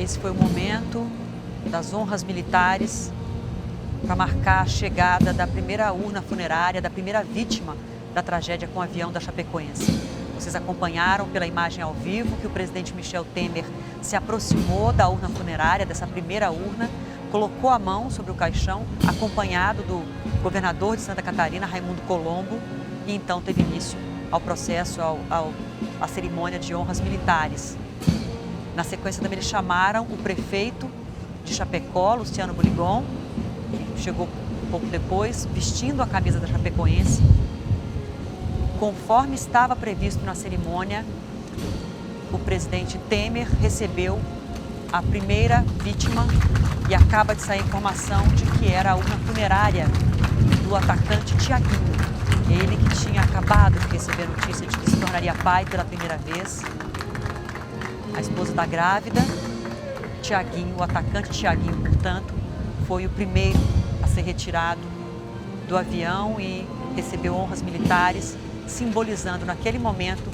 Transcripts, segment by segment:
Esse foi o momento das honras militares para marcar a chegada da primeira urna funerária, da primeira vítima da tragédia com o avião da Chapecoense. Vocês acompanharam pela imagem ao vivo que o presidente Michel Temer se aproximou da urna funerária, dessa primeira urna, colocou a mão sobre o caixão, acompanhado do governador de Santa Catarina, Raimundo Colombo, e então teve início ao processo, à cerimônia de honras militares. Na sequência também eles chamaram o prefeito de Chapecó, Luciano Boligon, que chegou um pouco depois, vestindo a camisa da Chapecoense. Conforme estava previsto na cerimônia, o presidente Temer recebeu a primeira vítima e acaba de sair a informação de que era a urna funerária do atacante Tiaguinho. Ele que tinha acabado de receber a notícia de que se tornaria pai pela primeira vez. A esposa da grávida, Tiaguinho, o atacante Tiaguinho, portanto, foi o primeiro a ser retirado do avião e recebeu honras militares, simbolizando naquele momento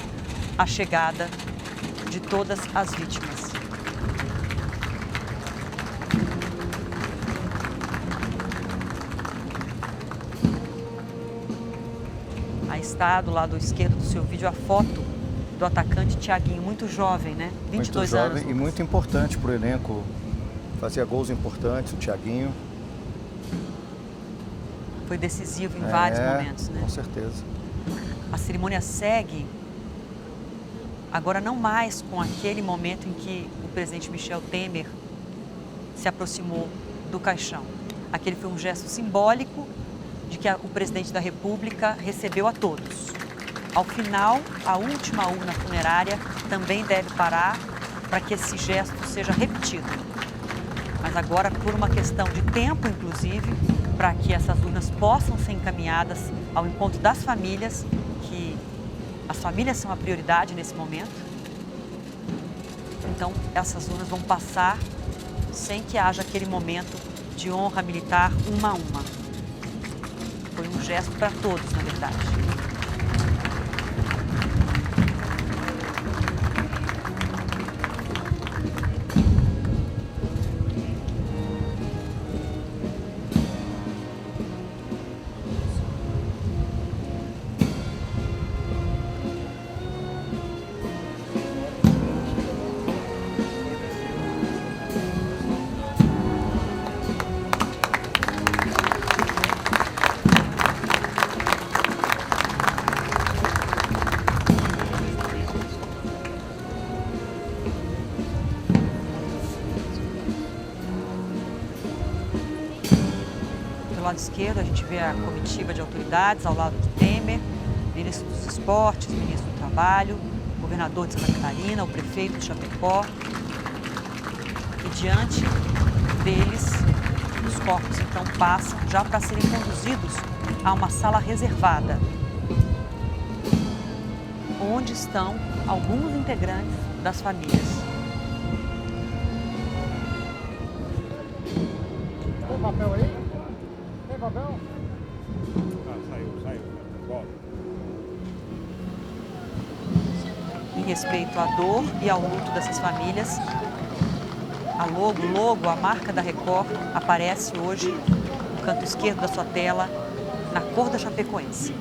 a chegada de todas as vítimas. Aí está do lado esquerdo do seu vídeo a foto do atacante Tiaguinho, muito jovem, né? 22 anos. Muito jovem e muito importante para o elenco. Fazia gols importantes, o Tiaguinho. Foi decisivo em vários momentos, né? Com certeza. A cerimônia segue, agora não mais com aquele momento em que o presidente Michel Temer se aproximou do caixão. Aquele foi um gesto simbólico de que o presidente da República recebeu a todos. Ao final, a última urna funerária também deve parar para que esse gesto seja repetido. Mas agora, por uma questão de tempo, inclusive, para que essas urnas possam ser encaminhadas ao encontro das famílias, que as famílias são a prioridade nesse momento. Então, essas urnas vão passar sem que haja aquele momento de honra militar uma a uma. Foi um gesto para todos, na verdade. Do lado esquerdo, a gente vê a comitiva de autoridades ao lado de Temer, ministro dos Esportes, ministro do Trabalho, governador de Santa Catarina, o prefeito de Chapecó. E diante deles, os corpos então passam já para serem conduzidos a uma sala reservada, onde estão alguns integrantes das famílias. Tem papel aí? Tem papel? Saiu. Volta. Em respeito à dor e ao luto dessas famílias, o logo, a marca da Record, aparece hoje no canto esquerdo da sua tela, na cor da Chapecoense.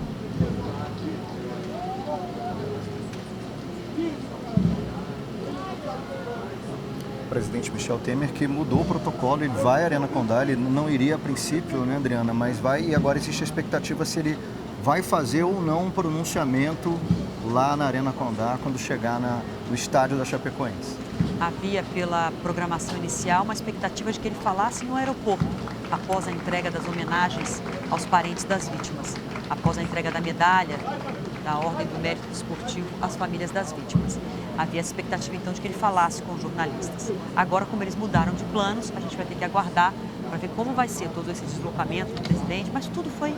O presidente Michel Temer que mudou o protocolo, ele vai à Arena Condá, ele não iria a princípio, né, Adriana, mas vai, e agora existe a expectativa se ele vai fazer ou não um pronunciamento lá na Arena Condá quando chegar no estádio da Chapecoense. Havia, pela programação inicial, uma expectativa de que ele falasse no aeroporto, após a entrega das homenagens aos parentes das vítimas, após a entrega da medalha da Ordem do Mérito Esportivo às famílias das vítimas. Havia a expectativa, então, de que ele falasse com os jornalistas. Agora, como eles mudaram de planos, a gente vai ter que aguardar para ver como vai ser todo esse deslocamento do presidente, mas tudo foi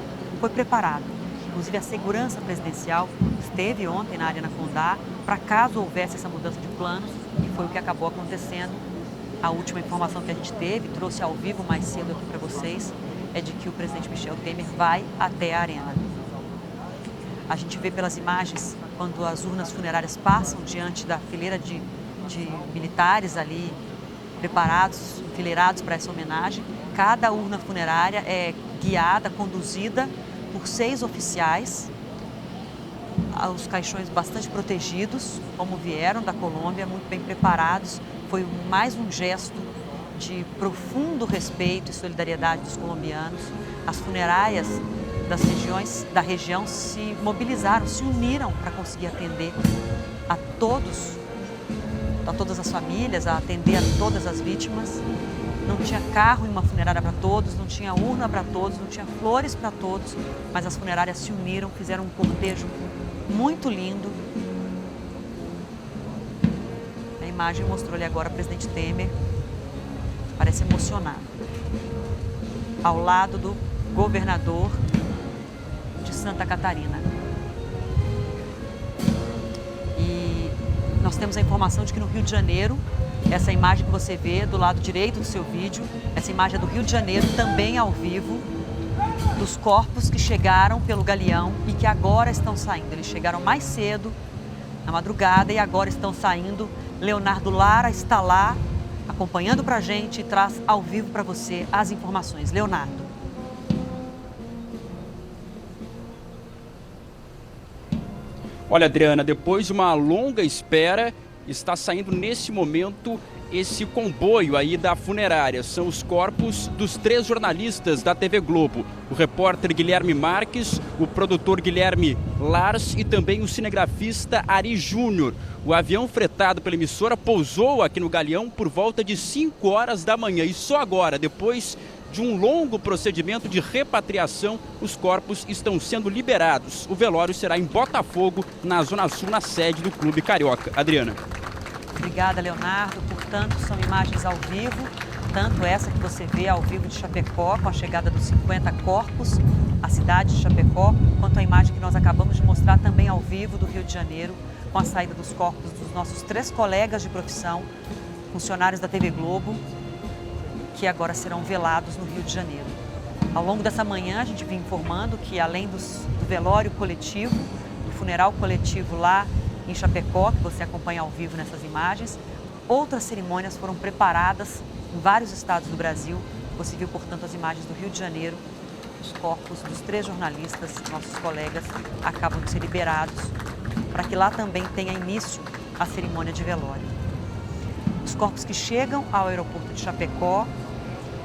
preparado. Inclusive, a segurança presidencial esteve ontem na Arena Condá para caso houvesse essa mudança de planos, e foi o que acabou acontecendo. A última informação que a gente teve, trouxe ao vivo mais cedo aqui para vocês, é de que o presidente Michel Temer vai até a Arena. A gente vê pelas imagens, quando as urnas funerárias passam diante da fileira de militares ali preparados, enfileirados para essa homenagem. Cada urna funerária é guiada, conduzida por 6 oficiais, os caixões bastante protegidos, como vieram da Colômbia, muito bem preparados. Foi mais um gesto de profundo respeito e solidariedade dos colombianos. As funerárias da região se mobilizaram, se uniram para conseguir atender a todas as famílias, a atender a todas as vítimas. Não tinha carro em uma funerária para todos, não tinha urna para todos, não tinha flores para todos, mas as funerárias se uniram, fizeram um cortejo muito lindo. A imagem mostrou-lhe agora o presidente Temer, parece emocionado, ao lado do governador de Santa Catarina. E nós temos a informação de que no Rio de Janeiro, essa imagem que você vê do lado direito do seu vídeo, essa imagem é do Rio de Janeiro, também ao vivo, dos corpos que chegaram pelo Galeão e que agora estão saindo. Eles chegaram mais cedo, na madrugada, e agora estão saindo. Leonardo Lara está lá, acompanhando para a gente e traz ao vivo para você as informações. Leonardo. Olha, Adriana, depois de uma longa espera, está saindo nesse momento esse comboio aí da funerária. São os corpos dos 3 jornalistas da TV Globo. O repórter Guilherme Marques, o produtor Guilherme Lars e também o cinegrafista Ari Júnior. O avião fretado pela emissora pousou aqui no Galeão por volta de 5 horas da manhã. E só agora, depois de um longo procedimento de repatriação, os corpos estão sendo liberados. O velório será em Botafogo, na Zona Sul, na sede do Clube Carioca. Adriana. Obrigada, Leonardo. Portanto, são imagens ao vivo, tanto essa que você vê ao vivo de Chapecó, com a chegada dos 50 corpos à cidade de Chapecó, quanto a imagem que nós acabamos de mostrar também ao vivo do Rio de Janeiro, com a saída dos corpos dos nossos 3 colegas de profissão, funcionários da TV Globo, que agora serão velados no Rio de Janeiro. Ao longo dessa manhã, a gente vem informando que, além do velório coletivo, do funeral coletivo lá em Chapecó, que você acompanha ao vivo nessas imagens, outras cerimônias foram preparadas em vários estados do Brasil. Você viu, portanto, as imagens do Rio de Janeiro. Os corpos dos 3 jornalistas, nossos colegas, acabam de ser liberados para que lá também tenha início a cerimônia de velório. Os corpos que chegam ao aeroporto de Chapecó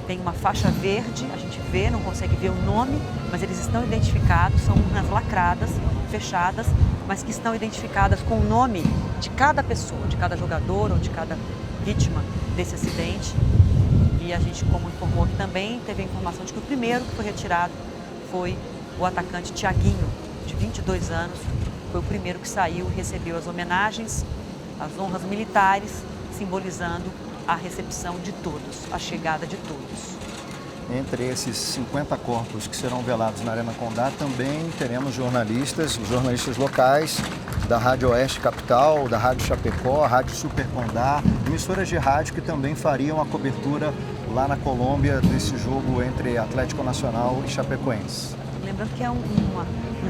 têm uma faixa verde, a gente vê, não consegue ver o nome, mas eles estão identificados, são urnas lacradas, fechadas, mas que estão identificadas com o nome de cada pessoa, de cada jogador ou de cada vítima desse acidente. E a gente, como informou aqui também, teve a informação de que o primeiro que foi retirado foi o atacante Thiaguinho, de 22 anos. Foi o primeiro que saiu e recebeu as homenagens, as honras militares, simbolizando a recepção de todos, a chegada de todos. Entre esses 50 corpos que serão velados na Arena Condá, também teremos jornalistas, os jornalistas locais da Rádio Oeste Capital, da Rádio Chapecó, a Rádio Super Condá, emissoras de rádio que também fariam a cobertura lá na Colômbia desse jogo entre Atlético Nacional e Chapecoense. Lembrando que é um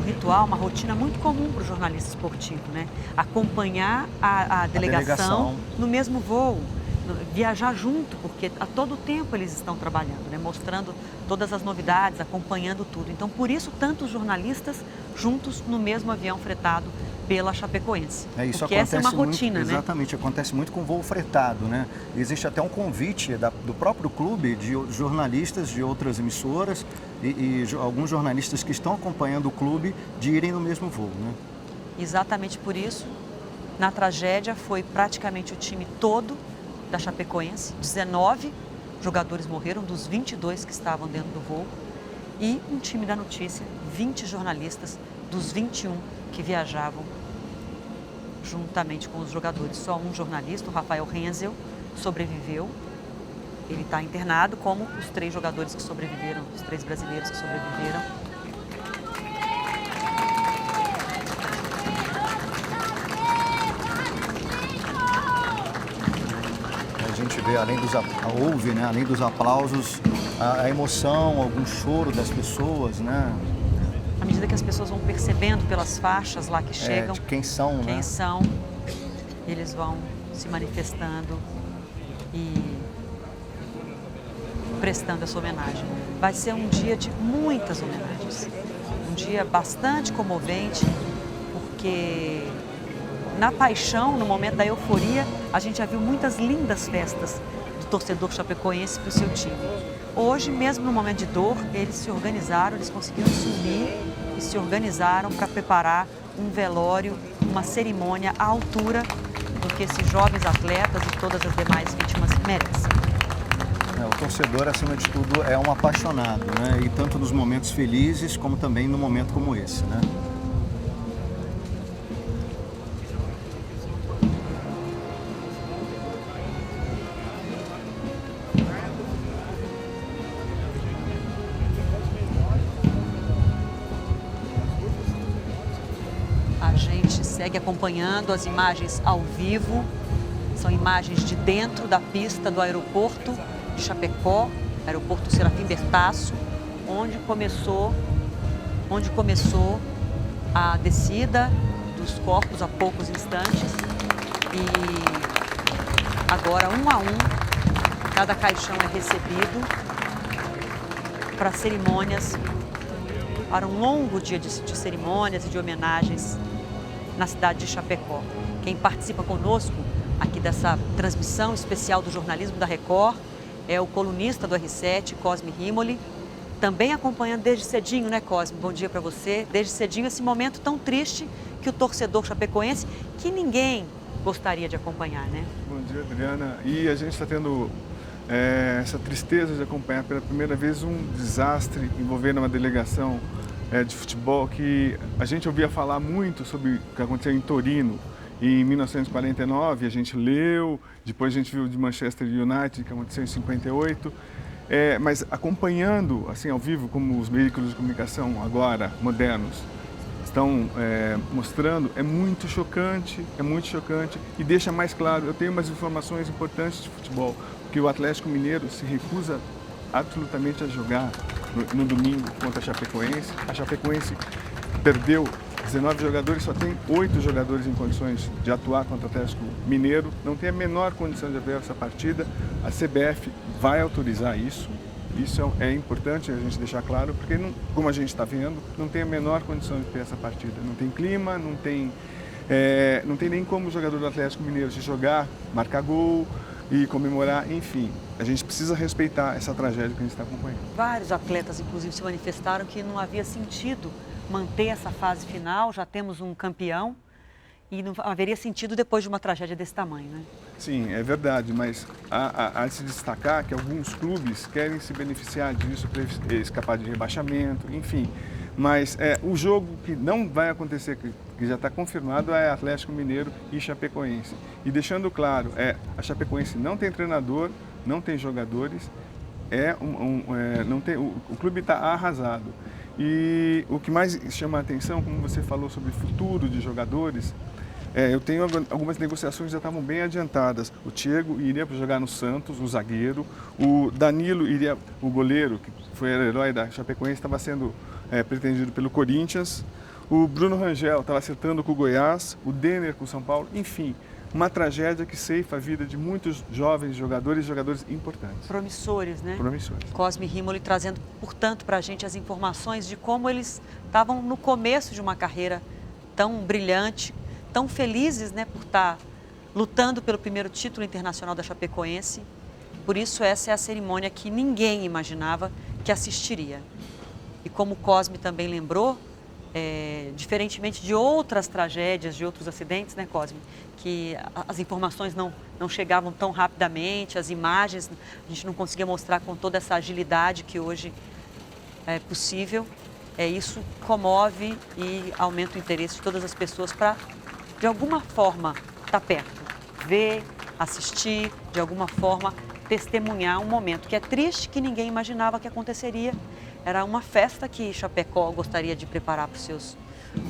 ritual, uma rotina muito comum para o jornalista esportivo, né? Acompanhar a delegação no mesmo voo, viajar junto, porque a todo tempo eles estão trabalhando, né? Mostrando todas as novidades, acompanhando tudo. Então, por isso, tantos jornalistas juntos no mesmo avião fretado pela Chapecoense. Isso porque acontece essa é uma muito, rotina, né? Exatamente, acontece muito com voo fretado, né? Existe até um convite do próprio clube de jornalistas de outras emissoras e alguns jornalistas que estão acompanhando o clube de irem no mesmo voo, né? Exatamente por isso, na tragédia foi praticamente o time todo da Chapecoense, 19 jogadores morreram dos 22 que estavam dentro do voo e um time da notícia, 20 jornalistas dos 21 que viajavam juntamente com os jogadores. Só um jornalista, o Rafael Renzel, sobreviveu. Ele está internado, como os 3 jogadores que sobreviveram, os 3 brasileiros que sobreviveram. A gente vê, além dos aplausos, a emoção, algum choro das pessoas, né? À medida que as pessoas vão percebendo pelas faixas lá que chegam, de quem são, né? Eles vão se manifestando e prestando essa homenagem. Vai ser um dia de muitas homenagens, um dia bastante comovente, porque na paixão, no momento da euforia, a gente já viu muitas lindas festas do torcedor chapecoense para o seu time. Hoje, mesmo no momento de dor, eles se organizaram, eles conseguiram se unir e se organizaram para preparar um velório, uma cerimônia à altura do que esses jovens atletas e todas as demais vítimas merecem. O torcedor, acima de tudo, é um apaixonado, né? E tanto nos momentos felizes, como também no momento como esse, né? A gente segue acompanhando as imagens ao vivo, são imagens de dentro da pista do aeroporto de Chapecó, aeroporto Serafim Bertaço, onde começou a descida dos corpos há poucos instantes. E agora, um a um, cada caixão é recebido para cerimônias, para um longo dia de cerimônias e de homenagens na cidade de Chapecó. Quem participa conosco aqui dessa transmissão especial do jornalismo da Record é o colunista do R7, Cosme Rimoli, também acompanhando desde cedinho, né, Cosme? Bom dia para você. Desde cedinho, esse momento tão triste que o torcedor chapecoense, que ninguém gostaria de acompanhar, né? Bom dia, Adriana. E a gente está tendo essa tristeza de acompanhar pela primeira vez um desastre envolvendo uma delegação de futebol que a gente ouvia falar muito sobre o que aconteceu em Torino em 1949, a gente leu, depois a gente viu de Manchester United, que aconteceu em 58, mas acompanhando assim ao vivo, como os veículos de comunicação agora, modernos, estão mostrando, é muito chocante e deixa mais claro, eu tenho umas informações importantes de futebol, que o Atlético Mineiro se recusa absolutamente a jogar no domingo contra a Chapecoense. A Chapecoense perdeu 19 jogadores, só tem 8 jogadores em condições de atuar contra o Atlético Mineiro. Não tem a menor condição de haver essa partida. A CBF vai autorizar isso. Isso é importante a gente deixar claro, porque, não, como a gente está vendo, não tem a menor condição de ter essa partida. Não tem clima, não tem nem como o jogador do Atlético Mineiro se jogar, marcar gol e comemorar, enfim. A gente precisa respeitar essa tragédia que a gente está acompanhando. Vários atletas, inclusive, se manifestaram que não havia sentido manter essa fase final, já temos um campeão e não haveria sentido depois de uma tragédia desse tamanho, né? Sim, é verdade, mas há de se destacar que alguns clubes querem se beneficiar disso para escapar de rebaixamento, enfim. Mas o jogo que não vai acontecer, que já está confirmado, é Atlético Mineiro e Chapecoense. E deixando claro, a Chapecoense não tem treinador, não tem jogadores, o clube está arrasado. E o que mais chama a atenção, como você falou sobre o futuro de jogadores, eu tenho algumas negociações que já estavam bem adiantadas. O Thiago iria jogar no Santos, o zagueiro. O Danilo iria, o goleiro, que foi o herói da Chapecoense, estava sendo pretendido pelo Corinthians. O Bruno Rangel estava acertando com o Goiás. O Denner com o São Paulo. Enfim, uma tragédia que ceifa a vida de muitos jovens jogadores importantes. Promissores, né? Promissores. Cosme Rimoli trazendo, portanto, para a gente as informações de como eles estavam no começo de uma carreira tão brilhante, tão felizes, né, por estar lutando pelo primeiro título internacional da Chapecoense. Por isso, essa é a cerimônia que ninguém imaginava que assistiria. E como o Cosme também lembrou, diferentemente de outras tragédias, de outros acidentes, né, Cosme, que as informações não chegavam tão rapidamente, as imagens a gente não conseguia mostrar com toda essa agilidade que hoje é possível. Isso comove e aumenta o interesse de todas as pessoas para, de alguma forma, estar perto, ver, assistir, de alguma forma, testemunhar um momento que é triste, que ninguém imaginava que aconteceria. Era uma festa que Chapecó gostaria de preparar para os seus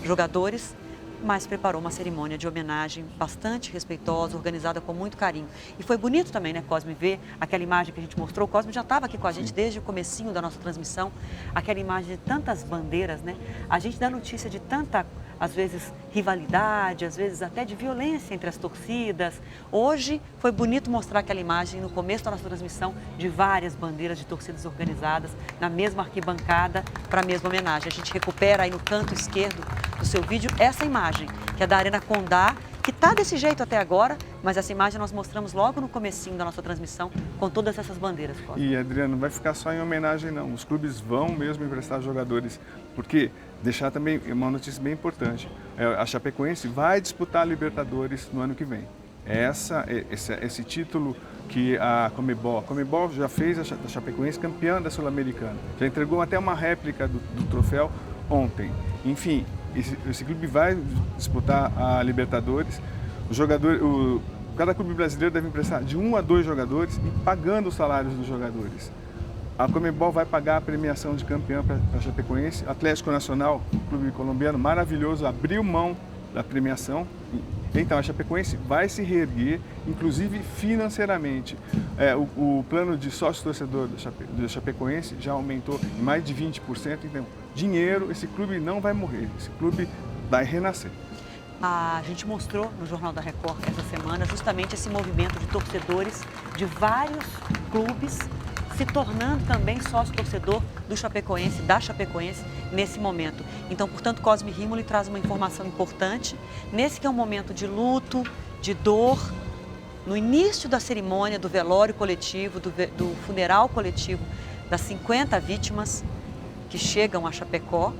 jogadores, mas preparou uma cerimônia de homenagem bastante respeitosa, organizada com muito carinho. E foi bonito também, né, Cosme, ver aquela imagem que a gente mostrou. O Cosme já estava aqui com a gente desde o comecinho da nossa transmissão, aquela imagem de tantas bandeiras, né? A gente dá notícia de tanta às vezes rivalidade, às vezes até de violência entre as torcidas. Hoje foi bonito mostrar aquela imagem no começo da nossa transmissão de várias bandeiras de torcidas organizadas na mesma arquibancada para a mesma homenagem. A gente recupera aí no canto esquerdo do seu vídeo essa imagem, que é da Arena Condá, que está desse jeito até agora, mas essa imagem nós mostramos logo no comecinho da nossa transmissão com todas essas bandeiras. E, Adriano, não vai ficar só em homenagem, não. Os clubes vão mesmo emprestar jogadores, porque deixar também uma notícia bem importante. A Chapecoense vai disputar a Libertadores no ano que vem. Esse título que a Conmebol já fez a Chapecoense campeã da Sul-Americana. Já entregou até uma réplica do troféu ontem. Enfim, esse clube vai disputar a Libertadores. Cada clube brasileiro deve emprestar de 1 a 2 jogadores e pagando os salários dos jogadores. A Conmebol vai pagar a premiação de campeão para a Chapecoense. Atlético Nacional, um clube colombiano maravilhoso, abriu mão da premiação. Então a Chapecoense vai se reerguer, inclusive financeiramente. O plano de sócio-torcedor da Chapecoense já aumentou em mais de 20%. Então, dinheiro, esse clube não vai morrer, esse clube vai renascer. A gente mostrou no Jornal da Record essa semana justamente esse movimento de torcedores de vários clubes se tornando também sócio-torcedor do Chapecoense, da Chapecoense, nesse momento. Então, portanto, Cosme Rimoli traz uma informação importante, nesse que é um momento de luto, de dor, no início da cerimônia do velório coletivo, do funeral coletivo das 50 vítimas que chegam a Chapecó,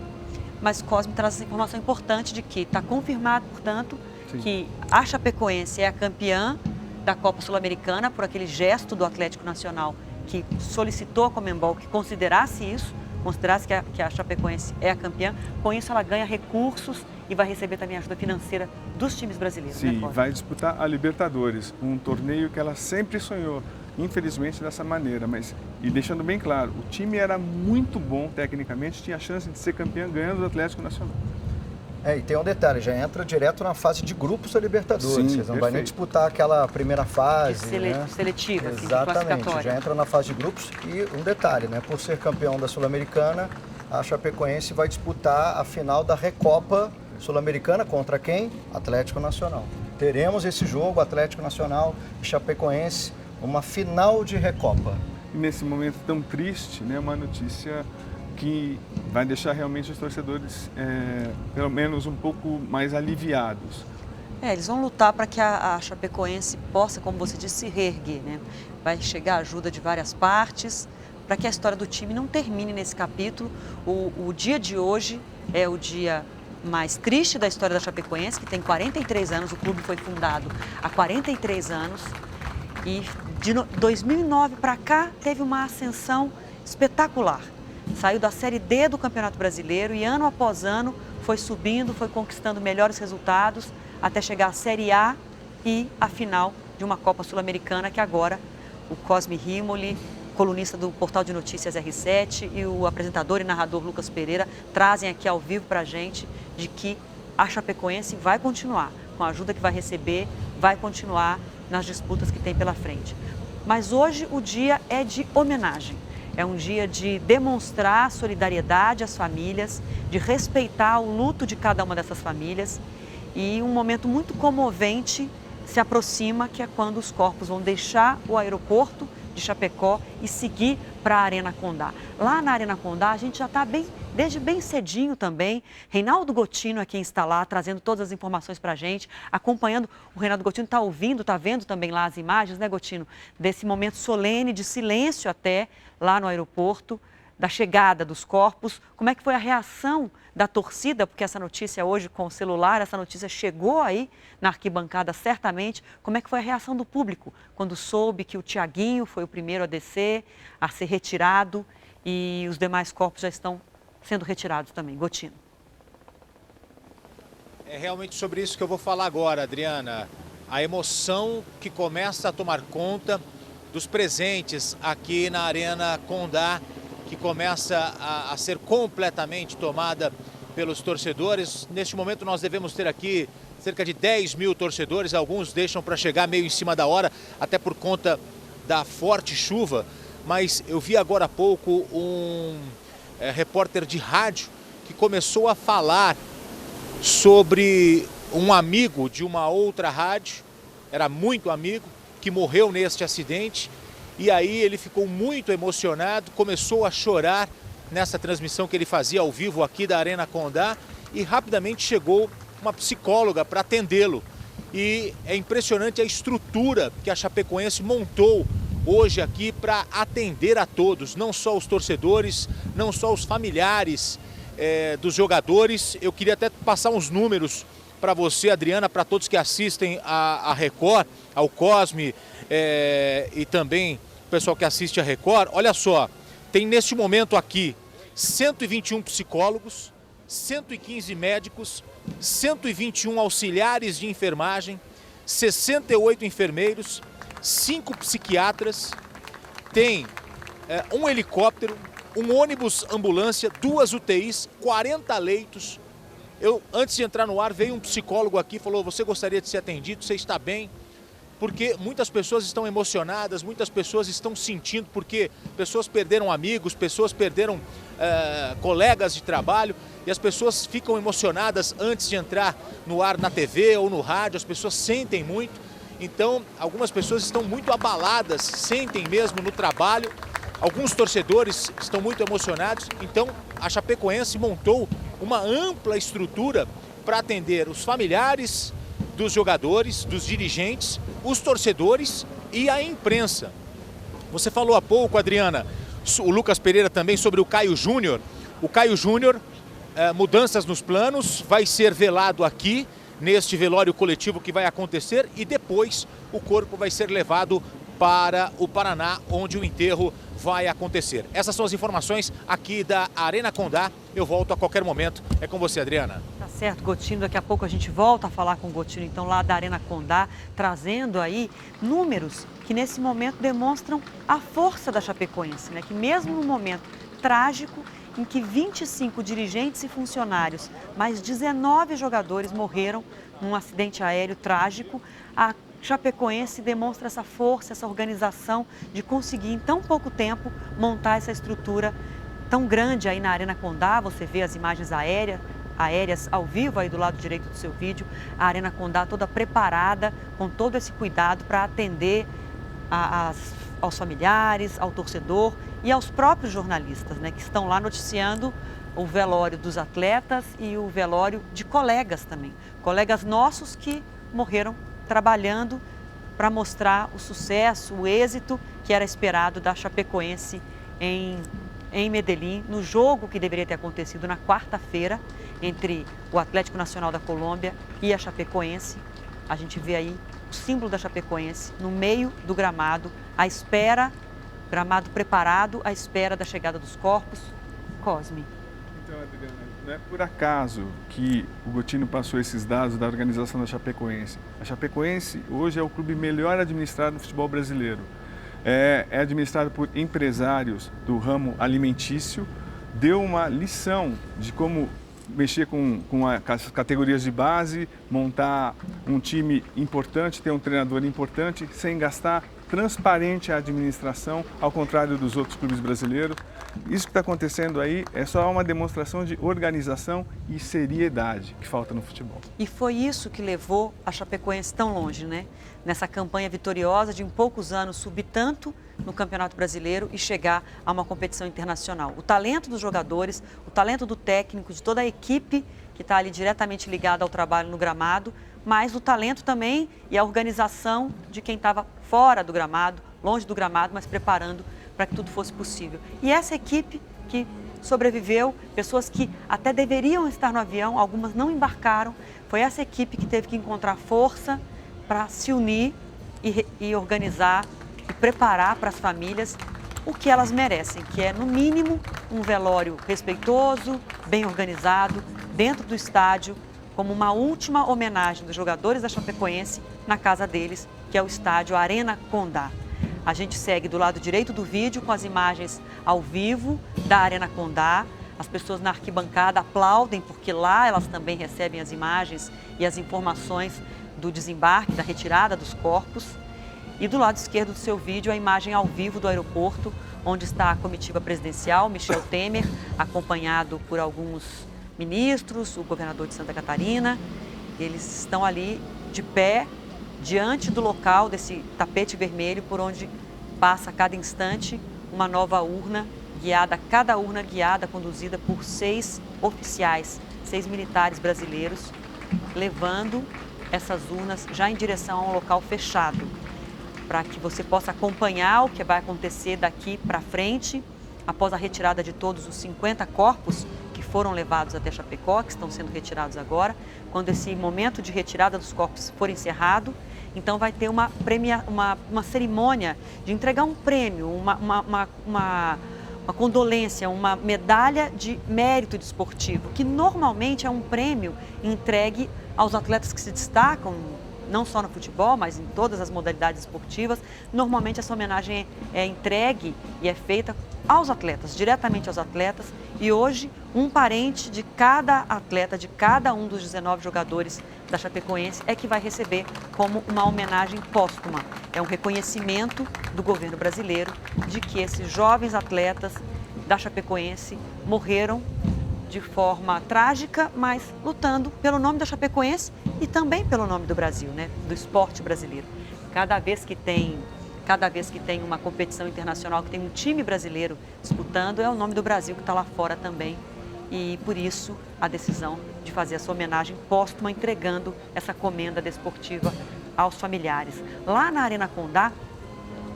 mas Cosme traz essa informação importante de que está confirmado, portanto, Sim. que a Chapecoense é a campeã da Copa Sul-Americana por aquele gesto do Atlético Nacional que solicitou a Conmebol que considerasse isso, considerasse que a Chapecoense é a campeã. Com isso, ela ganha recursos e vai receber também ajuda financeira dos times brasileiros. Sim, né, vai disputar a Libertadores, um torneio que ela sempre sonhou, infelizmente dessa maneira, e deixando bem claro, o time era muito bom tecnicamente, tinha a chance de ser campeão ganhando do Atlético Nacional. E tem um detalhe, já entra direto na fase de grupos da Libertadores. Sim, Vocês não vão nem disputar aquela primeira fase, né? Seletiva, assim, Exatamente, classificatória. já entra na fase de grupos. E um detalhe, né? Por ser campeão da Sul-Americana, a Chapecoense vai disputar a final da Recopa Sul-Americana contra quem? Atlético Nacional. Teremos esse jogo, Atlético Nacional e Chapecoense, uma final de Recopa. E nesse momento tão triste, né, uma notícia que vai deixar realmente os torcedores, pelo menos, um pouco mais aliviados. Eles vão lutar para que a Chapecoense possa, como você disse, se reerguer, né? Vai chegar ajuda de várias partes para que a história do time não termine nesse capítulo. O dia de hoje é o dia mais triste da história da Chapecoense, que tem 43 anos, o clube foi fundado há 43 anos e de 2009 para cá teve uma ascensão espetacular. Saiu da Série D do Campeonato Brasileiro e ano após ano foi subindo, foi conquistando melhores resultados até chegar à Série A e a final de uma Copa Sul-Americana que agora o Cosme Rimoli, colunista do portal de notícias R7 e o apresentador e narrador Lucas Pereira trazem aqui ao vivo para a gente de que a Chapecoense vai continuar, com a ajuda que vai receber, vai continuar nas disputas que tem pela frente. Mas hoje o dia é de homenagem. É um dia de demonstrar solidariedade às famílias, de respeitar o luto de cada uma dessas famílias. E um momento muito comovente se aproxima, que é quando os corpos vão deixar o aeroporto de Chapecó e seguir para a Arena Condá. Lá na Arena Condá a gente já está desde bem cedinho também. Reinaldo Gotino é quem está lá, trazendo todas as informações para a gente, acompanhando. O Reinaldo Gotino está ouvindo, está vendo também lá as imagens, né, Gotino? Desse momento solene, de silêncio até, lá no aeroporto, da chegada dos corpos. Como é que foi a reação da torcida? Porque essa notícia hoje com o celular, essa notícia chegou aí na arquibancada certamente. Como é que foi a reação do público quando soube que o Thiaguinho foi o primeiro a descer, a ser retirado e os demais corpos já estão sendo retirados também? Gotino. É realmente sobre isso que eu vou falar agora, Adriana. A emoção que começa a tomar conta dos presentes aqui na Arena Condá, que começa a ser completamente tomada pelos torcedores. Neste momento nós devemos ter aqui cerca de 10 mil torcedores, alguns deixam para chegar meio em cima da hora, até por conta da forte chuva, mas eu vi agora há pouco um repórter de rádio que começou a falar sobre um amigo de uma outra rádio, era muito amigo, que morreu neste acidente. E aí ele ficou muito emocionado, começou a chorar nessa transmissão que ele fazia ao vivo aqui da Arena Condá, e rapidamente chegou uma psicóloga para atendê-lo. E é impressionante a estrutura que a Chapecoense montou hoje aqui para atender a todos, não só os torcedores, não só os familiares dos jogadores. Eu queria até passar uns números para você, Adriana, para todos que assistem a Record, ao Cosme e também o pessoal que assiste a Record. Olha só, tem neste momento aqui 121 psicólogos, 115 médicos, 121 auxiliares de enfermagem, 68 enfermeiros, 5 psiquiatras, tem um helicóptero, um ônibus ambulância, 2 UTIs, 40 leitos. Antes de entrar no ar, veio um psicólogo aqui e falou: você gostaria de ser atendido, você está bem? Porque muitas pessoas estão emocionadas, muitas pessoas estão sentindo, porque pessoas perderam amigos, pessoas perderam colegas de trabalho, e as pessoas ficam emocionadas antes de entrar no ar na TV ou no rádio, as pessoas sentem muito. Então, algumas pessoas estão muito abaladas, sentem mesmo no trabalho, alguns torcedores estão muito emocionados. Então, a Chapecoense montou uma ampla estrutura para atender os familiares dos jogadores, dos dirigentes, os torcedores e a imprensa. Você falou há pouco, Adriana, o Lucas Pereira também, sobre o Caio Júnior. O Caio Júnior, mudanças nos planos, vai ser velado aqui, neste velório coletivo que vai acontecer, e depois o corpo vai ser levado para o Paraná, onde o enterro vai acontecer. Essas são as informações aqui da Arena Condá. Eu volto a qualquer momento. É com você, Adriana. Tá certo, Gotino. Daqui a pouco a gente volta a falar com o Gotino, então, lá da Arena Condá, trazendo aí números que nesse momento demonstram a força da Chapecoense, né? Que mesmo no momento trágico em que 25 dirigentes e funcionários, mais 19 jogadores morreram num acidente aéreo trágico, a Chapecoense demonstra essa força, essa organização de conseguir em tão pouco tempo montar essa estrutura tão grande aí na Arena Condá. Você vê as imagens aéreas ao vivo aí do lado direito do seu vídeo. A Arena Condá toda preparada, com todo esse cuidado para atender aos familiares, ao torcedor e aos próprios jornalistas, né, que estão lá noticiando o velório dos atletas e o velório de colegas também. Colegas nossos que morreram trabalhando para mostrar o sucesso, o êxito que era esperado da Chapecoense em Medellín, no jogo que deveria ter acontecido na quarta-feira entre o Atlético Nacional da Colômbia e a Chapecoense. A gente vê aí o símbolo da Chapecoense no meio do gramado, à espera, gramado preparado, à espera da chegada dos corpos. Cosme. Então, Adriana, não é por acaso que o Gotino passou esses dados da organização da Chapecoense. A Chapecoense hoje é o clube melhor administrado do futebol brasileiro. É administrado por empresários do ramo alimentício, deu uma lição de como mexer com as categorias de base, montar um time importante, ter um treinador importante, sem gastar, transparente a administração, ao contrário dos outros clubes brasileiros. Isso que está acontecendo aí é só uma demonstração de organização e seriedade que falta no futebol. E foi isso que levou a Chapecoense tão longe, né? Nessa campanha vitoriosa de em poucos anos subir tanto no Campeonato Brasileiro e chegar a uma competição internacional. O talento dos jogadores, o talento do técnico, de toda a equipe que está ali diretamente ligada ao trabalho no gramado, mas o talento também e a organização de quem estava fora do gramado, longe do gramado, mas preparando para que tudo fosse possível. E essa equipe que sobreviveu, pessoas que até deveriam estar no avião, algumas não embarcaram, foi essa equipe que teve que encontrar força para se unir e organizar e preparar para as famílias o que elas merecem, que é, no mínimo, um velório respeitoso, bem organizado, dentro do estádio, como uma última homenagem dos jogadores da Chapecoense na casa deles, que é o estádio Arena Condá. A gente segue do lado direito do vídeo com as imagens ao vivo da Arena Condá. As pessoas na arquibancada aplaudem porque lá elas também recebem as imagens e as informações do desembarque, da retirada dos corpos. E do lado esquerdo do seu vídeo, a imagem ao vivo do aeroporto, onde está a comitiva presidencial, Michel Temer, acompanhado por alguns ministros, o governador de Santa Catarina, eles estão ali de pé, diante do local desse tapete vermelho por onde passa a cada instante uma nova urna guiada, cada urna guiada, conduzida por 6 oficiais, 6 militares brasileiros, levando essas urnas já em direção a um local fechado, para que você possa acompanhar o que vai acontecer daqui para frente, após a retirada de todos os 50 corpos que foram levados até Chapecó, que estão sendo retirados agora. Quando esse momento de retirada dos corpos for encerrado, então vai ter uma cerimônia de entregar um prêmio, uma condolência, uma medalha de mérito desportivo, que normalmente é um prêmio entregue aos atletas que se destacam, não só no futebol, mas em todas as modalidades esportivas. Normalmente essa homenagem é entregue e é feita aos atletas, diretamente aos atletas. E hoje, um parente de cada atleta, de cada um dos 19 jogadores da Chapecoense é que vai receber como uma homenagem póstuma. É um reconhecimento do governo brasileiro de que esses jovens atletas da Chapecoense morreram de forma trágica, mas lutando pelo nome da Chapecoense e também pelo nome do Brasil, né? Do esporte brasileiro. Cada vez que tem uma competição internacional, que tem um time brasileiro disputando, é o nome do Brasil que está lá fora também. E por isso a decisão de fazer essa homenagem póstuma, entregando essa comenda desportiva aos familiares. Lá na Arena Condá,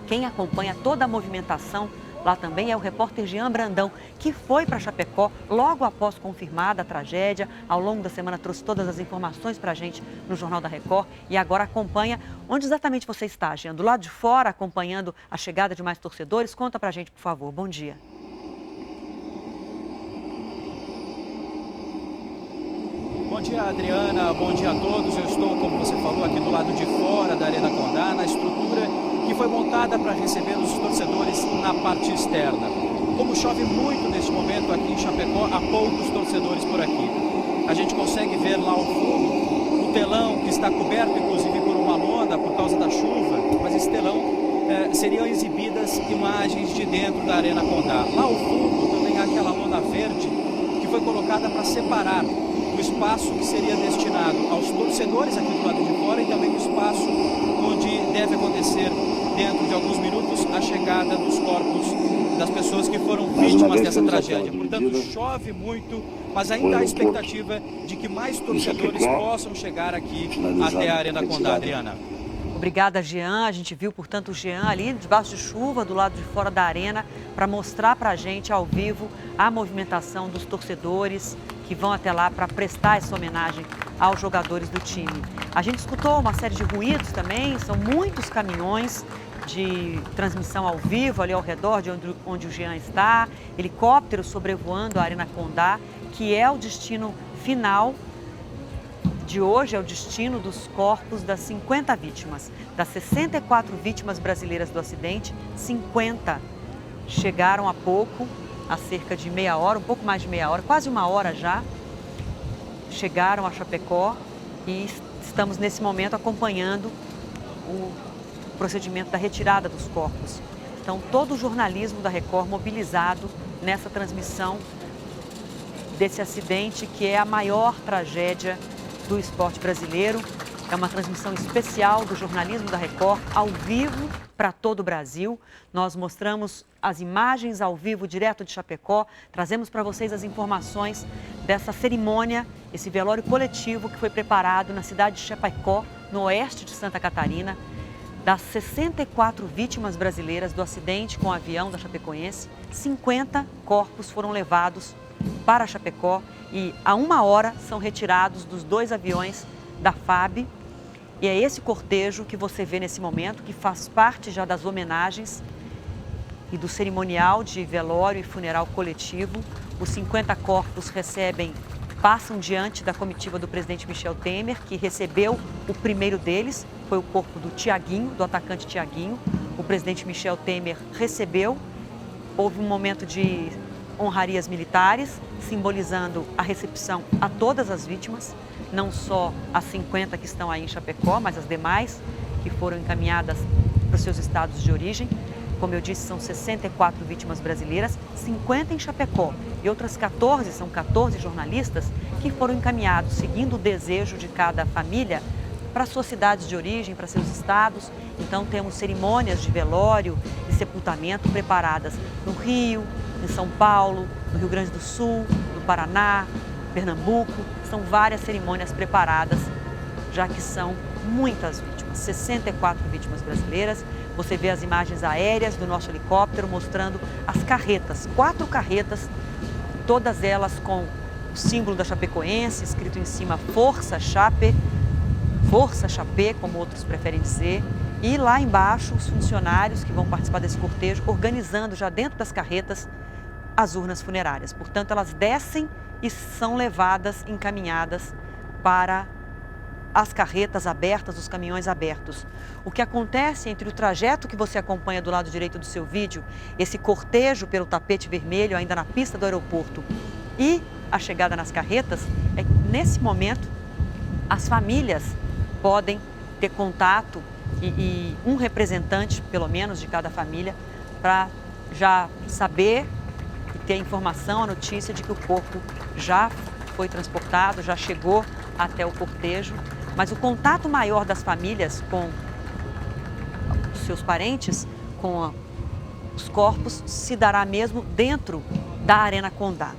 quem acompanha toda a movimentação lá também é o repórter Jean Brandão, que foi para Chapecó logo após confirmada a tragédia. Ao longo da semana trouxe todas as informações para a gente no Jornal da Record e agora acompanha. Onde exatamente você está, Jean? Do lado de fora, acompanhando a chegada de mais torcedores? Conta para a gente, por favor. Bom dia. Bom dia, Adriana. Bom dia a todos. Eu estou, como você falou, aqui do lado de fora da Arena Condá, na estrutura que foi montada para receber os torcedores na parte externa. Como chove muito neste momento aqui em Chapecó, há poucos torcedores por aqui. A gente consegue ver lá ao fundo o telão que está coberto, inclusive, por uma lona por causa da chuva, mas esse telão seriam exibidas imagens de dentro da Arena Condá. Lá ao fundo também há aquela lona verde que foi colocada para separar o espaço que seria destinado aos torcedores aqui do lado de fora e também o espaço onde deve acontecer, dentro de alguns minutos, a chegada dos corpos das pessoas que foram vítimas dessa tragédia. Portanto, chove muito, mas ainda há a expectativa de que mais torcedores possam chegar aqui até a Arena Condá, Adriana. Obrigada, Jean. A gente viu, portanto, o Jean ali debaixo de chuva, do lado de fora da arena, para mostrar para a gente ao vivo a movimentação dos torcedores que vão até lá para prestar essa homenagem aos jogadores do time. A gente escutou uma série de ruídos também, são muitos caminhões de transmissão ao vivo ali ao redor de onde o Jean está, helicópteros sobrevoando a Arena Condá, que é o destino final de hoje, é o destino dos corpos das 50 vítimas. Das 64 vítimas brasileiras do acidente, 50 chegaram há pouco, há cerca de meia hora, um pouco mais de meia hora, quase uma hora já, chegaram a Chapecó e estamos nesse momento acompanhando o procedimento da retirada dos corpos. Então, todo o jornalismo da Record mobilizado nessa transmissão desse acidente, que é a maior tragédia do esporte brasileiro. É uma transmissão especial do jornalismo da Record, ao vivo para todo o Brasil. Nós mostramos as imagens ao vivo, direto de Chapecó. Trazemos para vocês as informações dessa cerimônia, esse velório coletivo que foi preparado na cidade de Chapecó, no oeste de Santa Catarina. Das 64 vítimas brasileiras do acidente com o avião da Chapecoense, 50 corpos foram levados para Chapecó e a uma hora são retirados dos 2 aviões da FAB. E é esse cortejo que você vê nesse momento, que faz parte já das homenagens e do cerimonial de velório e funeral coletivo. Os 50 corpos passam diante da comitiva do presidente Michel Temer, que recebeu o primeiro deles, foi o corpo do Thiaguinho, do atacante Thiaguinho. O presidente Michel Temer recebeu, houve um momento de honrarias militares, simbolizando a recepção a todas as vítimas, não só as 50 que estão aí em Chapecó, mas as demais que foram encaminhadas para os seus estados de origem. Como eu disse, são 64 vítimas brasileiras, 50 em Chapecó e outras 14, são 14 jornalistas que foram encaminhados, seguindo o desejo de cada família, para suas cidades de origem, para seus estados. Então temos cerimônias de velório e sepultamento preparadas no Rio, em São Paulo, no Rio Grande do Sul, no Paraná, Pernambuco. São várias cerimônias preparadas, já que são muitas vítimas, 64 vítimas brasileiras. Você vê as imagens aéreas do nosso helicóptero mostrando as carretas, 4 carretas, todas elas com o símbolo da Chapecoense, escrito em cima Força Chape, Força Chapé, como outros preferem dizer. E lá embaixo, os funcionários que vão participar desse cortejo, organizando já dentro das carretas as urnas funerárias. Portanto, elas descem e são levadas, encaminhadas para as carretas abertas, os caminhões abertos. O que acontece entre o trajeto que você acompanha do lado direito do seu vídeo, esse cortejo pelo tapete vermelho, ainda na pista do aeroporto, e a chegada nas carretas, é que nesse momento as famílias podem ter contato e um representante, pelo menos, de cada família, para já saber e ter a informação, a notícia de que o corpo já foi transportado, já chegou até o cortejo. Mas o contato maior das famílias com os seus parentes, com os corpos, se dará mesmo dentro da Arena Condá.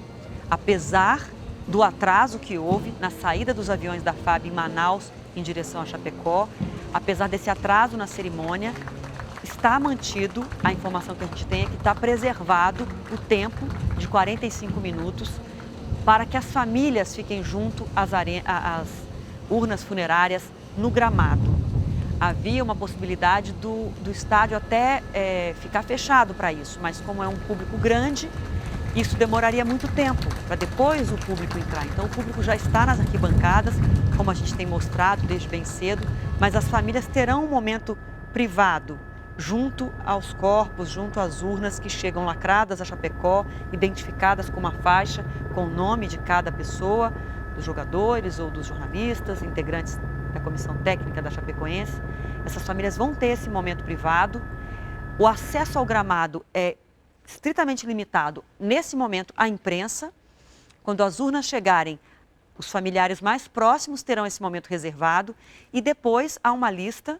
Apesar do atraso que houve na saída dos aviões da FAB em Manaus em direção a Chapecó, apesar desse atraso na cerimônia, está mantido, a informação que a gente tem é que está preservado o tempo de 45 minutos para que as famílias fiquem junto às urnas funerárias no gramado. Havia uma possibilidade do estádio até ficar fechado para isso, mas como é um público grande, isso demoraria muito tempo para depois o público entrar. Então o público já está nas arquibancadas, como a gente tem mostrado desde bem cedo, mas as famílias terão um momento privado junto aos corpos, junto às urnas que chegam lacradas a Chapecó, identificadas com uma faixa com o nome de cada pessoa, dos jogadores ou dos jornalistas, integrantes da comissão técnica da Chapecoense. Essas famílias vão ter esse momento privado. O acesso ao gramado é estritamente limitado, nesse momento, à imprensa. Quando as urnas chegarem, os familiares mais próximos terão esse momento reservado e depois há uma lista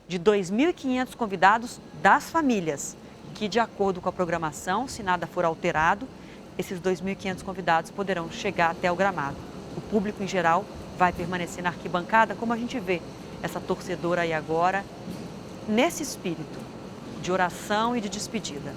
de 2.500 convidados das famílias, que, de acordo com a programação, se nada for alterado, esses 2.500 convidados poderão chegar até o gramado. O público, em geral, vai permanecer na arquibancada, como a gente vê essa torcedora aí agora, nesse espírito de oração e de despedida.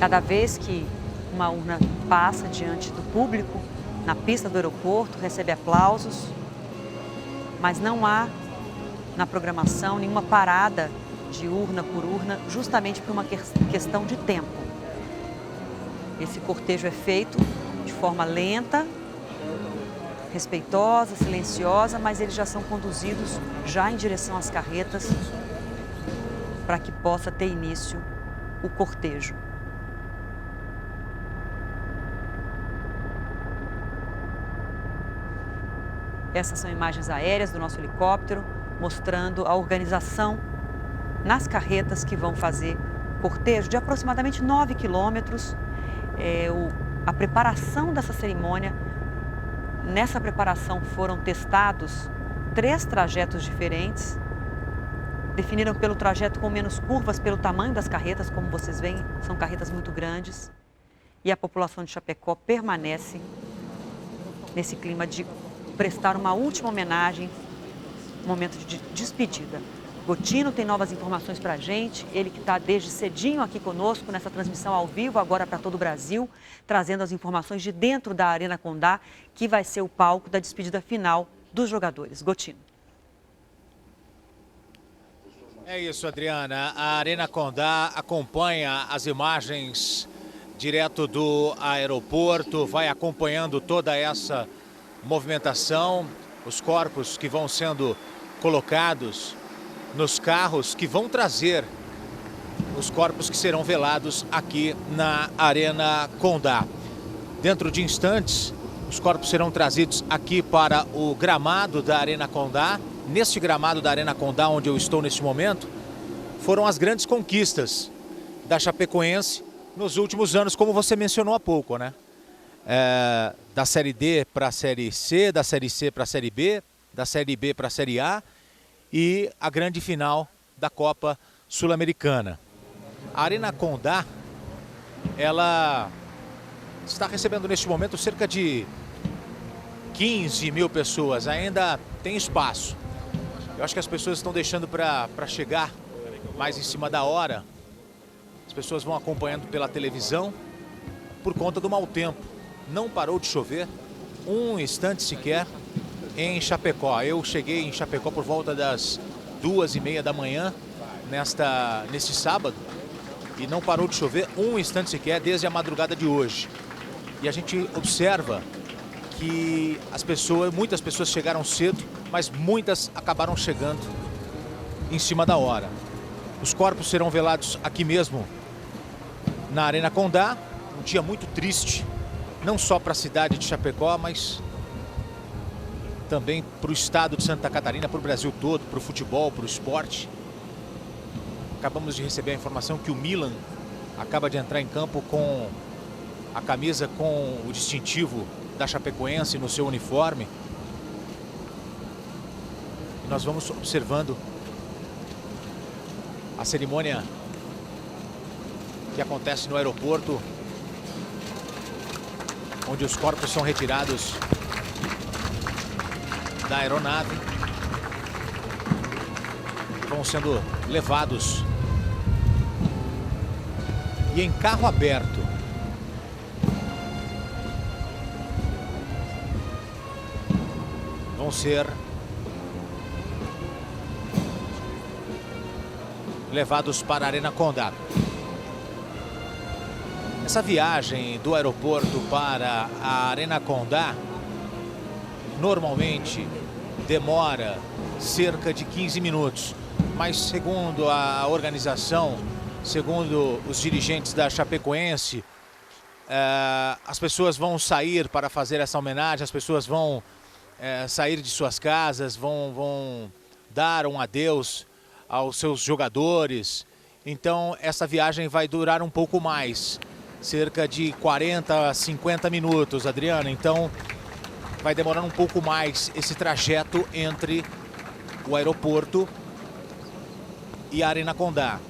Cada vez que uma urna passa diante do público, na pista do aeroporto, recebe aplausos, mas não há na programação nenhuma parada de urna por urna, justamente por uma questão de tempo. Esse cortejo é feito de forma lenta, respeitosa, silenciosa, mas eles já são conduzidos já em direção às carretas para que possa ter início o cortejo. Essas são imagens aéreas do nosso helicóptero, mostrando a organização nas carretas que vão fazer cortejo de aproximadamente 9 quilômetros. A preparação dessa cerimônia, nessa preparação foram testados 3 trajetos diferentes. Definiram pelo trajeto com menos curvas, pelo tamanho das carretas, como vocês veem, são carretas muito grandes. E a população de Chapecó permanece nesse clima de prestar uma última homenagem, um momento de despedida. Gotino tem novas informações para a gente, ele que está desde cedinho aqui conosco nessa transmissão ao vivo, agora para todo o Brasil, trazendo as informações de dentro da Arena Condá, que vai ser o palco da despedida final dos jogadores. Gotino. É isso, Adriana. A Arena Condá acompanha as imagens direto do aeroporto, vai acompanhando toda essa movimentação, os corpos que vão sendo colocados nos carros que vão trazer os corpos que serão velados aqui na Arena Condá. Dentro de instantes, os corpos serão trazidos aqui para o gramado da Arena Condá. Neste gramado da Arena Condá, onde eu estou neste momento, foram as grandes conquistas da Chapecoense nos últimos anos, como você mencionou há pouco, né? Da Série D para a Série C, da Série C para a Série B, da Série B para a Série A e a grande final da Copa Sul-Americana. A Arena Condá, ela está recebendo neste momento cerca de 15 mil pessoas, ainda tem espaço. Eu acho que as pessoas estão deixando para chegar mais em cima da hora. As pessoas vão acompanhando pela televisão por conta do mau tempo. Não parou de chover um instante sequer em Chapecó. Eu cheguei em Chapecó por volta das 2h30 da manhã neste sábado e não parou de chover um instante sequer desde a madrugada de hoje. E a gente observa que muitas pessoas chegaram cedo, mas muitas acabaram chegando em cima da hora. Os corpos serão velados aqui mesmo na Arena Condá. Um dia muito triste, não só para a cidade de Chapecó, mas também para o estado de Santa Catarina, para o Brasil todo, para o futebol, para o esporte. Acabamos de receber a informação que o Milan acaba de entrar em campo com a camisa com o distintivo da Chapecoense no seu uniforme. E nós vamos observando a cerimônia que acontece no aeroporto, onde os corpos são retirados da aeronave, vão sendo levados e em carro aberto. Vão ser levados para a Arena Condá. Essa viagem do aeroporto para a Arena Condá normalmente demora cerca de 15 minutos, mas segundo a organização, segundo os dirigentes da Chapecoense, as pessoas vão sair para fazer essa homenagem, as pessoas vão sair de suas casas, vão dar um adeus aos seus jogadores. Então essa viagem vai durar um pouco mais, cerca de 40 a 50 minutos, Adriana. Então vai demorar um pouco mais esse trajeto entre o aeroporto e a Arena Condá.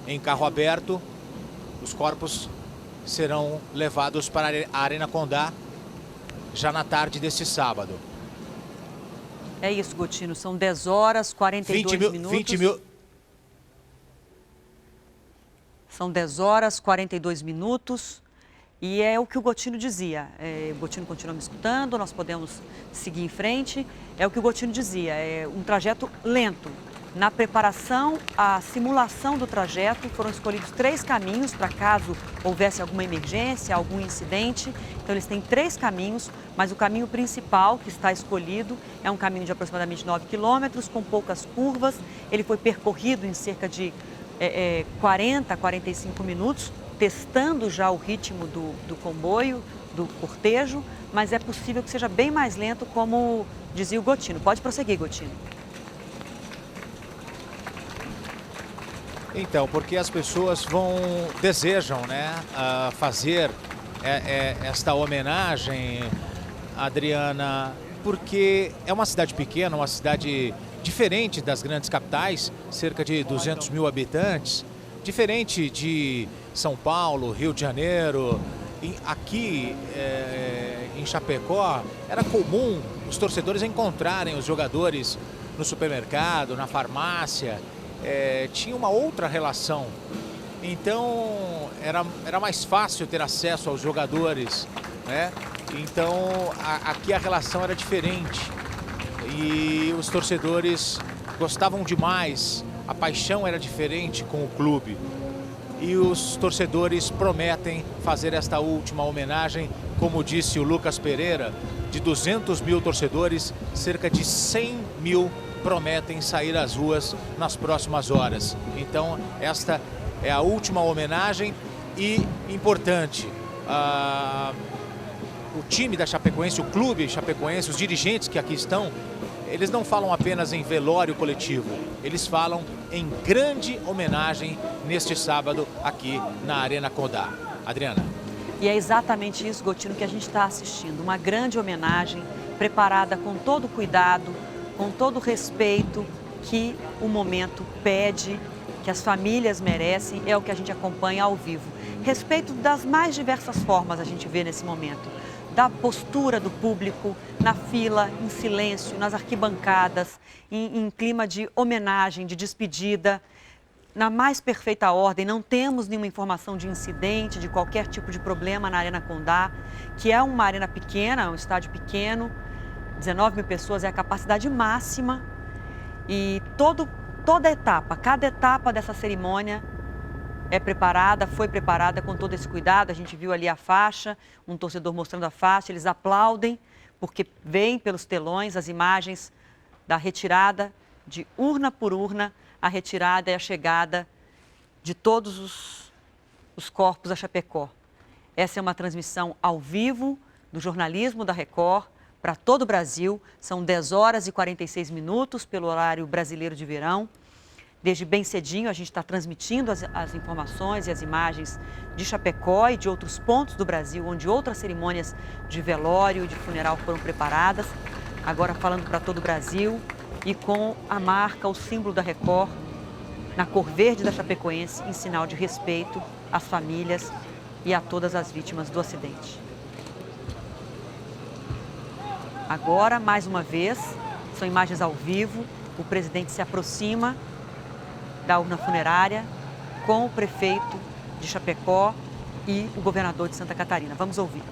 Em carro aberto, os corpos serão levados para a Arena Condá já na tarde deste sábado. É isso, Gotino. São 10 horas, 42 minutos. São 10 horas, 42 minutos. E é o que o Gotino dizia. O Gotino continua me escutando, nós podemos seguir em frente. É o que o Gotino dizia, é um trajeto lento. Na preparação, a simulação do trajeto, foram escolhidos 3 caminhos para caso houvesse alguma emergência, algum incidente. Então eles têm 3 caminhos, mas o caminho principal que está escolhido é um caminho de aproximadamente 9 quilômetros, com poucas curvas. Ele foi percorrido em cerca de 40, 45 minutos, testando já o ritmo do comboio, do cortejo, mas é possível que seja bem mais lento, como dizia o Gotino. Pode prosseguir, Gotino. Então, porque as pessoas desejam, né, fazer esta homenagem, Adriana, porque é uma cidade pequena, uma cidade diferente das grandes capitais, cerca de 200 mil habitantes, diferente de São Paulo, Rio de Janeiro. Aqui em Chapecó era comum os torcedores encontrarem os jogadores no supermercado, na farmácia. Tinha uma outra relação, então era mais fácil ter acesso aos jogadores, né, Então, aqui a relação era diferente e os torcedores gostavam demais, a paixão era diferente com o clube. E os torcedores prometem fazer esta última homenagem, como disse o Lucas Pereira, de 200 mil torcedores, cerca de 100 mil prometem sair às ruas nas próximas horas. Então, esta é a última homenagem e, importante, o time da Chapecoense, o clube chapecoense, os dirigentes que aqui estão, eles não falam apenas em velório coletivo, eles falam em grande homenagem neste sábado aqui na Arena Condá. Adriana. E é exatamente isso, Gotino, que a gente está assistindo. Uma grande homenagem preparada com todo cuidado, com todo respeito que o momento pede, que as famílias merecem, é o que a gente acompanha ao vivo. Respeito das mais diversas formas a gente vê nesse momento. Da postura do público, na fila, em silêncio, nas arquibancadas, em clima de homenagem, de despedida, na mais perfeita ordem. Não temos nenhuma informação de incidente, de qualquer tipo de problema na Arena Condá, que é uma arena pequena, um estádio pequeno, 19 mil pessoas é a capacidade máxima. E toda etapa, cada etapa dessa cerimônia é preparada, foi preparada com todo esse cuidado. A gente viu ali a faixa, um torcedor mostrando a faixa, eles aplaudem porque veem pelos telões as imagens da retirada, de urna por urna, a retirada e a chegada de todos os corpos a Chapecó. Essa é uma transmissão ao vivo do jornalismo da Record para todo o Brasil. São 10 horas e 46 minutos pelo horário brasileiro de verão. Desde bem cedinho a gente está transmitindo as informações e as imagens de Chapecó e de outros pontos do Brasil, onde outras cerimônias de velório e de funeral foram preparadas. Agora falando para todo o Brasil e com a marca, o símbolo da Record, na cor verde da Chapecoense, em sinal de respeito às famílias e a todas as vítimas do acidente. Agora, mais uma vez, são imagens ao vivo, o presidente se aproxima da urna funerária com o prefeito de Chapecó e o governador de Santa Catarina. Vamos ouvir.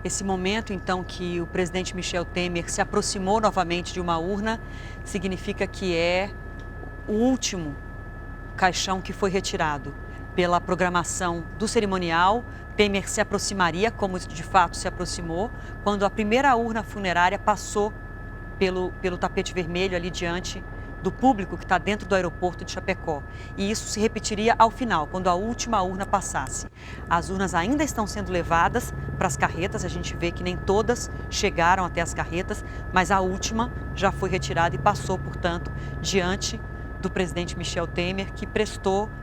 Esse momento, então, que o presidente Michel Temer se aproximou novamente de uma urna, significa que é o último caixão que foi retirado. Pela programação do cerimonial, Temer se aproximaria, como de fato se aproximou, quando a primeira urna funerária passou pelo tapete vermelho ali diante do público que está dentro do aeroporto de Chapecó. E isso se repetiria ao final, quando a última urna passasse. As urnas ainda estão sendo levadas para as carretas, a gente vê que nem todas chegaram até as carretas, mas a última já foi retirada e passou, portanto, diante do presidente Michel Temer, que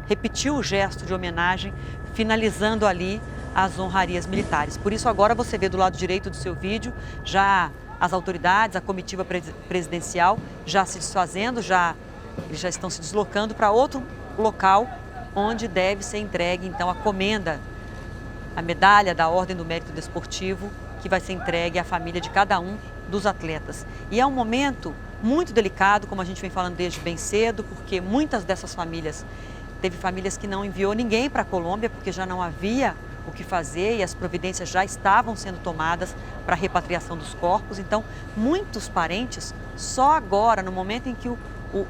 repetiu o gesto de homenagem, finalizando ali as honrarias militares. Por isso agora você vê do lado direito do seu vídeo, já as autoridades, a comitiva presidencial já se desfazendo, eles já estão se deslocando para outro local onde deve ser entregue então a comenda, a medalha da Ordem do Mérito Desportivo, que que vai ser entregue à família de cada um dos atletas. E é um momento muito delicado, como a gente vem falando desde bem cedo, porque muitas dessas famílias, teve famílias que não enviou ninguém para a Colômbia, porque já não havia o que fazer e as providências já estavam sendo tomadas para a repatriação dos corpos. Então, muitos parentes, só agora, no momento em que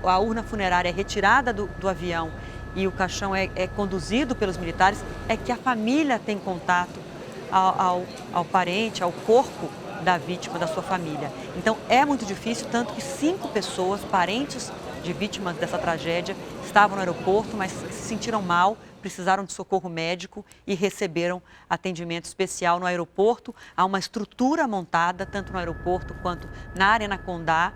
a urna funerária é retirada do avião e o caixão é conduzido pelos militares, é que a família tem contato ao parente, ao corpo da vítima, da sua família. Então, é muito difícil, tanto que 5 pessoas, parentes de vítimas dessa tragédia, estavam no aeroporto, mas se sentiram mal, precisaram de socorro médico e receberam atendimento especial no aeroporto. Há uma estrutura montada, tanto no aeroporto quanto na Arena Condá,